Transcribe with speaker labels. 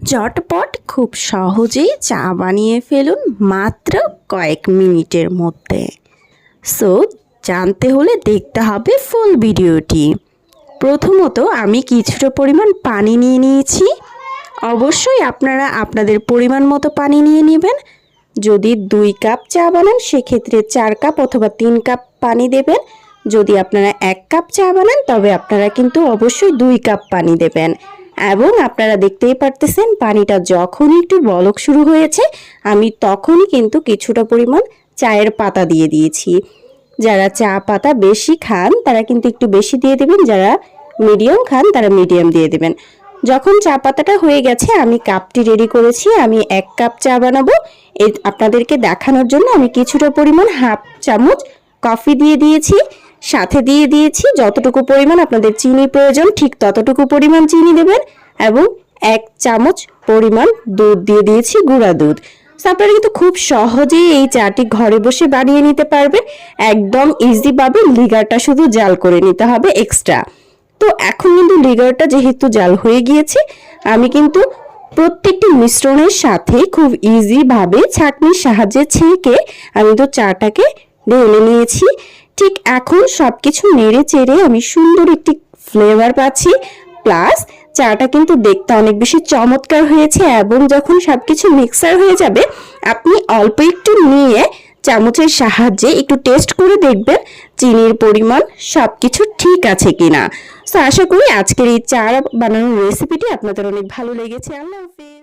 Speaker 1: ঝটপট খুব সহজেই চা বানিয়ে ফেলুন মাত্র কয়েক মিনিটের মধ্যে। সো জানতে হলে দেখতে হবে ফুল ভিডিওটি। প্রথমত আমি কিছুটা পরিমাণ পানি নিয়ে নিয়েছি। অবশ্যই আপনারা আপনাদের পরিমাণ মতো পানি নিয়ে নেবেন। যদি 2 কাপ চা বানান সেক্ষেত্রে 4 কাপ অথবা 3 কাপ পানি দেবেন। যদি আপনারা 1 কাপ চা বানান তবে আপনারা কিন্তু অবশ্যই 2 কাপ পানি দেবেন। এবং আপনারা দেখতেই পারতেছেন পানিটা যখনই একটু বলক শুরু হয়েছে আমি তখনই কিন্তু কিছুটা পরিমাণ চায়ের পাতা দিয়ে দিয়েছি। যারা চা পাতা বেশি খান তারা কিন্তু একটু বেশি দিয়ে দেবেন, যারা মিডিয়াম খান তারা মিডিয়াম দিয়ে দেবেন। যখন চা পাতাটা হয়ে গেছে আমি কাপটি রেডি করেছি। আমি 1 কাপ চা বানাবো। আপনাদেরকে দেখানোর জন্য আমি কিছুটা পরিমাণ হাফ চামচ কফি দিয়ে দিয়েছি। সাথে দিয়ে দিয়েছি যতটুকু পরিমাণ আপনাদের চিনি প্রয়োজন ঠিক ততটুকু পরিমাণ চিনি দেবেন এবং 1 চামচ পরিমাণ দুধ দিয়ে দিয়েছি, গুঁড়া দুধ। আপনারা কিন্তু খুব সহজেই এই চাটি ঘরে বসে বানিয়ে নিতে পারবেন। একদম ইজি ভাবে লিগারটা শুধু জাল করে নিতে হবে এক্সট্রা। তো এখন কিন্তু লিগারটা যেহেতু জাল হয়ে গিয়েছে আমি কিন্তু প্রত্যেকটি মিশ্রণের সাথে খুব ইজি ভাবে ছাঁকনির সাহায্যে ছেঁকে আমি তো চাটাকে ঢেলে নিয়েছি। ঠিক এখন সবকিছু নেড়ে চেড়ে আমি সুন্দর একটি ফ্লেভার পাচ্ছি। প্লাস চাটা কিন্তু দেখতে অনেক বেশি চমৎকার হয়েছে এবং যখন সবকিছু মিক্সার হয়ে যাবে আপনি অল্প একটু নিয়ে চামচের সাহায্যে একটু টেস্ট করে দেখবেন চিনির পরিমাণ সবকিছু ঠিক আছে কিনা। সো আশা করি আজকের এই চা বানানোর রেসিপিটি আপনাদের অনেক ভালো লেগেছে। আল্লাহ হাফেজ।